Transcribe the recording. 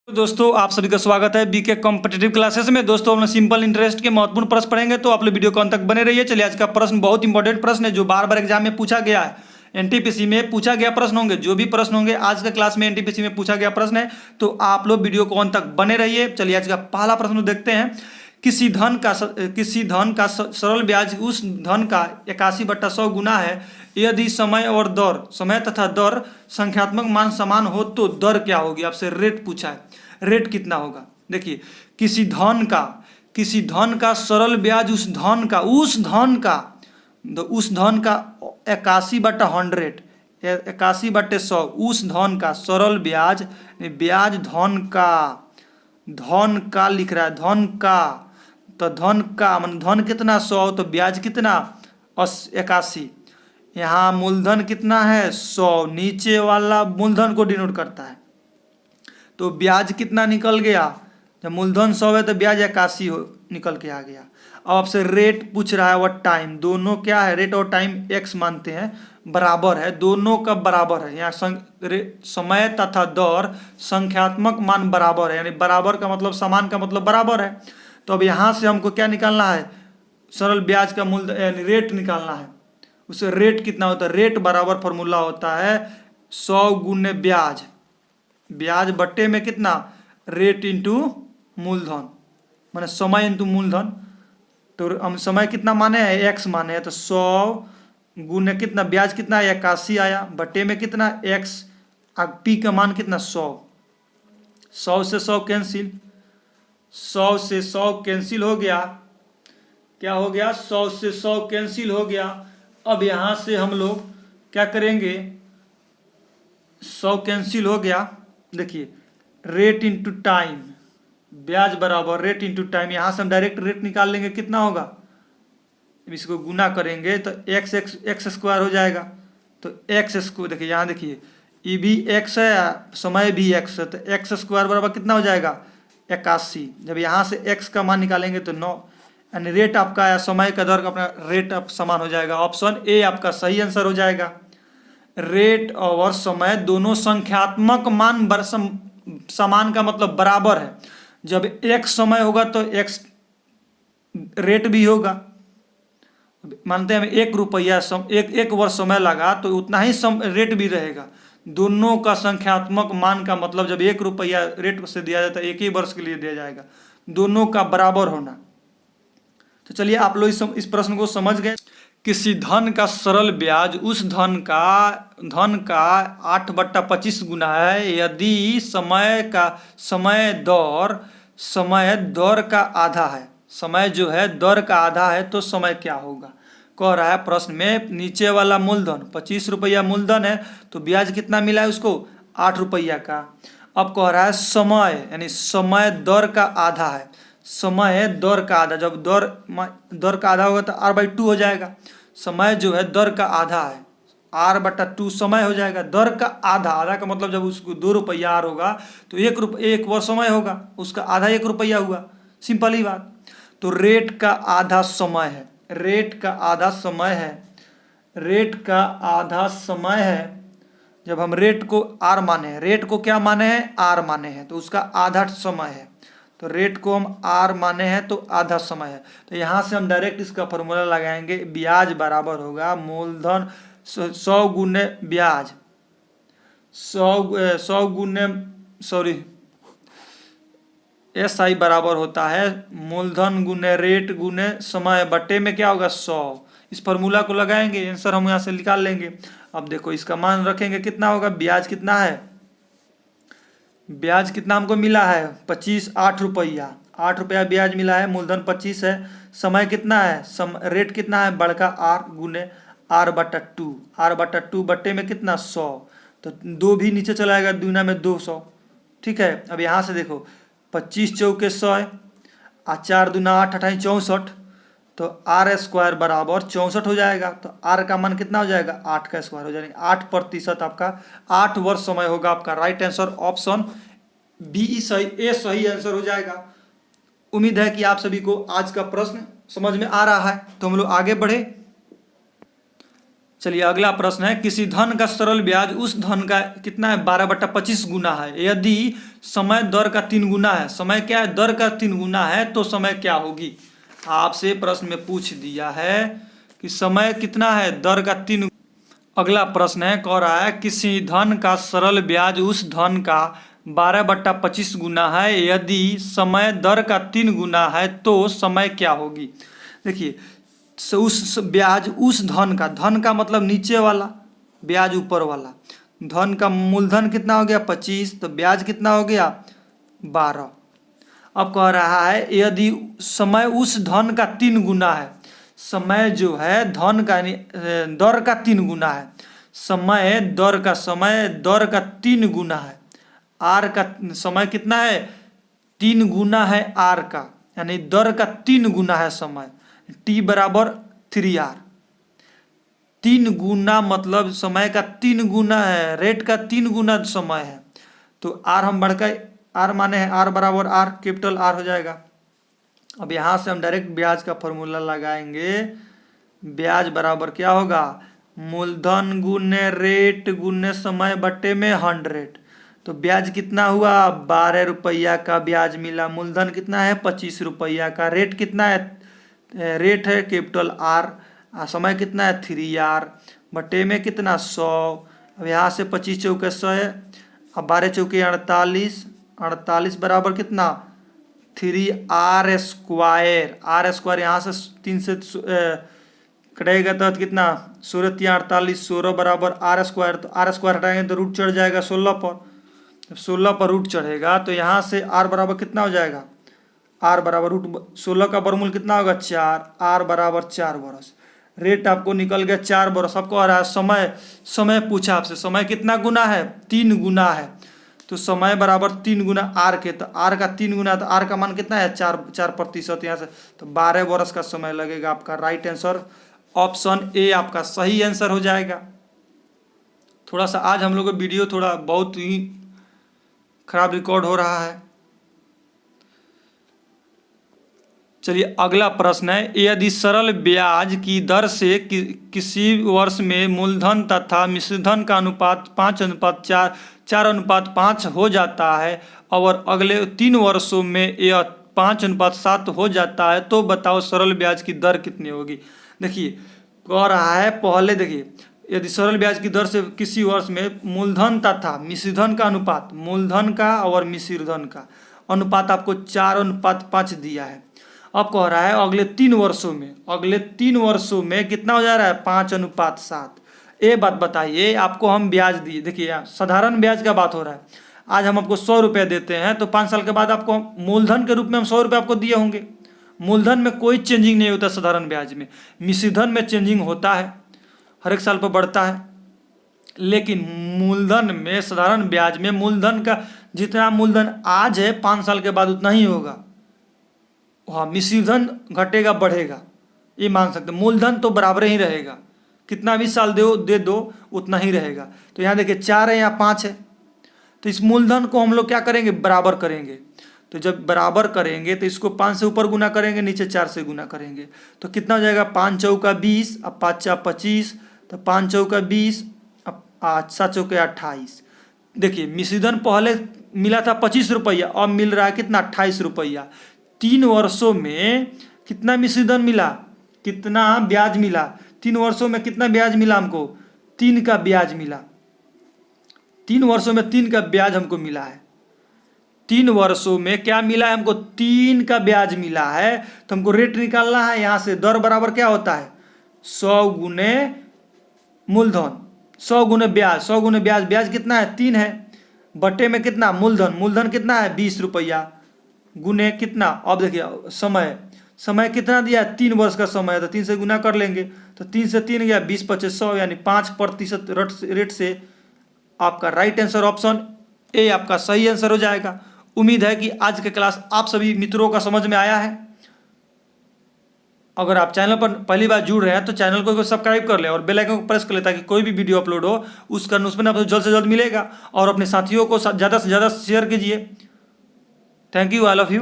तो दोस्तों आप सभी का स्वागत है बीके कॉम्पिटिटिव क्लासेस में। दोस्तों हम लोग सिंपल इंटरेस्ट के महत्वपूर्ण प्रश्न पढ़ेंगे, तो आप लोग वीडियो को अंत तक बने रहिए। चलिए, आज का प्रश्न बहुत इंपॉर्टेंट प्रश्न है जो बार बार एग्जाम में पूछा गया है। एनटीपीसी में पूछा गया प्रश्न होंगे, जो भी प्रश्न होंगे आज का क्लास में एनटीपीसी में पूछा गया प्रश्न है, तो आप लोग वीडियो को अंत तक बने रहिए। चलिए, आज का पहला प्रश्न देखते हैं। किसी धन का सरल ब्याज उस धन का 81/100 गुना है यदि समय तथा दर संख्यात्मक मान समान हो तो दर क्या होगी। आपसे रेट पूछा है, रेट कितना होगा। देखिए, किसी धन का सरल ब्याज उस धन का 81/100 81/100 उस धन का सरल ब्याज धन का लिख रहा है, धन का, तो धन का मान धन कितना 100 तो ब्याज कितना 81। यहाँ मूलधन कितना है 100, नीचे वाला मूलधन को डिनोट करता है, तो ब्याज कितना निकल गया। जब मूलधन 100 है तो ब्याज 81 निकल के आ गया। अब आपसे रेट पूछ रहा है और टाइम, दोनों क्या है, रेट और टाइम एक्स मानते हैं बराबर है, दोनों का बराबर है। यहाँ समय तथा दर संख्यात्मक मान बराबर है, यानी बराबर का मतलब समान का मतलब बराबर है। तो अब यहाँ से हमको क्या निकालना है, सरल ब्याज का मूल्य यानी रेट निकालना है। उसे रेट कितना होता है, रेट बराबर फॉर्मूला होता है 100 गुने ब्याज बट्टे में कितना, रेट इंटू मूलधन, माने समय इंटू मूलधन। तो हम समय कितना माने हैं, एक्स माने हैं, तो 100 गुने कितना, ब्याज कितना 81 आया, बट्टे में कितना एक्स, पी का मान कितना 100। 100 से 100 कैंसिल, 100 से 100 कैंसिल हो गया, क्या हो गया 100 से 100 कैंसिल हो गया। अब यहां से हम लोग क्या करेंगे, 100 कैंसिल हो गया। देखिए, रेट इंटू टाइम, ब्याज बराबर रेट इंटू टाइम, यहां से हम डायरेक्ट रेट निकाल लेंगे, कितना होगा, इसको गुना करेंगे तो एक्स स्क्वायर हो जाएगा। तो एक्स स्क्वायर, देखिए यहाँ देखिए, ई भी एक्स है, समय भी एक्स है, तो एक्स स्क्वायर बराबर कितना हो जाएगा 81। जब यहाँ से एक्स का मान निकालेंगे तो 9, यानी रेट आपका आया, समय का दर का अपना रेट आप समान हो जाएगा। ऑप्शन ए आपका सही आंसर हो जाएगा। रेट और समय दोनों संख्यात्मक मान समान का मतलब बराबर है। जब एक समय होगा तो एक्स रेट भी होगा। मानते हैं 1 रुपया एक वर्ष समय लगा तो उतना ही रेट भी रहेगा। दोनों का संख्यात्मक मान का मतलब जब 1 रुपया रेट से दिया जाता है, 1 ही वर्ष के लिए दिया जाएगा, दोनों का बराबर होना। तो चलिए, आप लोग इस प्रश्न को समझ गए। किसी धन का सरल ब्याज उस धन का 8/25 गुना है यदि समय दर का आधा है। समय जो है दर का आधा है, तो समय क्या होगा। कह रहा है प्रश्न में, नीचे वाला मूलधन 25 रुपया मूलधन है, तो ब्याज कितना मिला है उसको 8 रुपया का। अब कह रहा है समय, यानी समय दर का आधा है, समय दर का आधा, जब दर का आधा होगा तो r/2 हो जाएगा। समय जो है दर का आधा है, r/2 समय हो जाएगा। दर का आधा का मतलब जब उसको 2 रुपया आर होगा तो 1 वर्ष समय होगा, उसका आधा 1 रुपया हुआ, सिंपल ही बात। तो रेट का आधा समय है, रेट का आधा समय है। जब हम रेट को आर माने हैं, रेट को क्या माने हैं, आर माने हैं, तो उसका आधा समय है। तो रेट को हम आर माने हैं तो आधा समय है। तो यहाँ से हम डायरेक्ट इसका फॉर्मूला लगाएंगे, ब्याज बराबर होगा मूलधन 100 गुने ब्याज, 100 गुने SI बराबर होता है मूलधन गुने रेट गुने समय, बट्टे में क्या होगा 100। इस फॉर्मूला को लगाएंगे, आंसर हम यहाँ से निकाल लेंगे। अब देखो, इसका मान रखेंगे, कितना होगा, ब्याज कितना है, ब्याज कितना हमको मिला है 25, 8 रुपया ब्याज मिला है, मूलधन 25 है, समय कितना है, रेट कितना है बड़का आर गुने r/2 बट्टे में कितना 100, तो 2 भी नीचे चला जाएगा, दूना में 200। ठीक है, अब यहाँ से देखो 25 चौके 100 और 4 दूना 8 28 64, तो आर स्क्वायर बराबर 64 हो जाएगा। तो आर का मान कितना हो जाएगा 8 का स्क्वायर हो जाएगा, 8% आपका 8 वर्ष समय होगा। आपका राइट आंसर ऑप्शन बी ए सही आंसर हो जाएगा। उम्मीद है कि आप सभी को आज का प्रश्न समझ में आ रहा है, तो हम लोग आगे बढ़े। चलिए, अगला प्रश्न है, किसी धन का सरल ब्याज उस धन का कितना है 12/25 गुना है यदि समय दर का 3 गुना है, समय क्या है, दर का 3 गुना है, तो समय क्या होगी। आपसे प्रश्न में पूछ दिया है कि समय कितना है, दर का 3। अगला प्रश्न है, कह रहा है किसी धन का सरल ब्याज उस धन का 12/25 गुना है, यदि समय दर का 3 गुना है तो समय क्या होगी। देखिए उस ब्याज उस धन का मतलब नीचे वाला, ब्याज ऊपर वाला। धन का मूलधन कितना हो गया 25, तो ब्याज कितना हो गया 12। अब कह रहा है यदि समय उस धन का 3 गुना है, समय जो है धन का दर का 3 गुना है, समय दर का 3 गुना है, आर का समय कितना है 3 गुना है आर का, यानी दर का 3 गुना है समय, टी बराबर 3R। 3 गुना मतलब समय का 3 गुना है, रेट का 3 गुना समय है, तो आर हम बढ़कर आर माने हैं, आर बराबर आर, कैपिटल आर हो जाएगा। अब यहाँ से हम डायरेक्ट ब्याज का फॉर्मूला लगाएंगे। ब्याज बराबर क्या होगा, मूलधन गुने रेट गुने समय बट्टे में 100। तो ब्याज कितना हुआ 12 रुपया का ब्याज मिला, मूलधन कितना है 25 रुपया का, रेट कितना है, रेट है कैपिटल आर, समय कितना है 3R, बटे में कितना 100। अब यहाँ से 25 चौके 100, अब 12 चौके 48, 48 बराबर कितना 3R स्क्वायर। आर स्क्वायर यहाँ से 3 से कटेगा तो कितना 16 3 48, 16 बराबर आर स्क्वायर, तो आर स्क्वायर हटाएंगे तो रूट चढ़ जाएगा 16 पर। जब 16 पर रूट चढ़ेगा तो यहाँ से आर बराबर कितना हो जाएगा, आर बराबर रूट 16 का वर्गमूल कितना होगा 4, आर बराबर 4 बरस। रेट आपको निकल गया 4 बरस। आपको आ रहा है समय पूछा आपसे, समय कितना गुना है 3 गुना है, तो समय बराबर 3 गुना आर के, तो आर का 3 गुना, तो आर का मान कितना है 4%, यहाँ से तो 12 बरस का समय लगेगा। आपका राइट आंसर ऑप्शन ए आपका सही आंसर हो जाएगा। थोड़ा सा आज हम लोग का वीडियो थोड़ा बहुत ही खराब रिकॉर्ड हो रहा है। चलिए अगला प्रश्न है, यदि सरल ब्याज की दर से किसी वर्ष में मूलधन तथा मिश्रधन का अनुपात 4:5 हो जाता है और अगले 3 वर्षों में यह 5:7 हो जाता है, तो बताओ सरल ब्याज की दर कितनी होगी। देखिए कह रहा है पहले, देखिए यदि सरल ब्याज की दर से किसी वर्ष में मूलधन तथा मिश्रधन का अनुपात, मूलधन का और मिश्रधन का अनुपात आपको 4:5 दिया है। अब कह रहा है अगले 3 वर्षों में कितना हो जा रहा है 5:7। ये बात बताइए, आपको हम ब्याज दिए, देखिए साधारण ब्याज का बात हो रहा है। आज हम आपको 100 रुपये देते हैं, तो 5 साल के बाद आपको मूलधन के रूप में हम 100 रुपये आपको दिए होंगे। मूलधन में कोई चेंजिंग नहीं होता साधारण ब्याज में, मिश्रधन में चेंजिंग होता है, हर एक साल पर बढ़ता है। लेकिन मूलधन में, साधारण ब्याज में मूलधन का जितना मूलधन आज है 5 साल के बाद उतना ही होगा। हाँ, मिश्रधन घटेगा बढ़ेगा ये मान सकते, मूलधन तो बराबर ही रहेगा, कितना भी साल दे दो उतना ही रहेगा। तो यहाँ देखिए 4 है, यहाँ 5 है, तो इस मूलधन को हम लोग क्या करेंगे बराबर करेंगे। तो जब बराबर करेंगे तो इसको 5 से ऊपर गुना करेंगे, नीचे 4 से गुना करेंगे, तो कितना हो जाएगा 5 चौका 20, अब 5 × 25, तो 5 चौका 20, अब 7 चौके 28। देखिए मिश्रधन पहले मिला था 25 रुपया, अब मिल रहा है कितना 28 रुपया। 3 वर्षों में कितना मिश्रधन मिला, कितना ब्याज मिला, 3 वर्षों में कितना ब्याज मिला हमको 3 का ब्याज मिला। 3 वर्षों में 3 का ब्याज हमको मिला है। 3 वर्षों में क्या मिला है हमको 3 का ब्याज मिला है। तो हमको रेट निकालना है, यहाँ से दर बराबर क्या होता है 100 गुने मूलधन, 100 गुने ब्याज, 100 गुने ब्याज, ब्याज कितना है 3 है, बटे में कितना मूलधन, मूलधन कितना है 20 रुपया, गुने कितना, अब देखिए समय कितना दिया है 3 वर्ष का समय है, तो 3 से गुना कर लेंगे, तो 3 से 3 गया 20 × 25 100, यानी 5% रेट से आपका राइट आंसर ऑप्शन ए आपका सही आंसर हो जाएगा। उम्मीद है कि आज का क्लास आप सभी मित्रों का समझ में आया है। अगर आप चैनल पर पहली बार जुड़ रहे हैं तो चैनल को सब्सक्राइब कर लें और बेल आइकन को प्रेस कर लें, ताकि कोई भी वीडियो अपलोड हो उसमें आपको जल्द से जल्द मिलेगा। और अपने साथियों को ज़्यादा से ज़्यादा शेयर कीजिए। Thank you, I love you.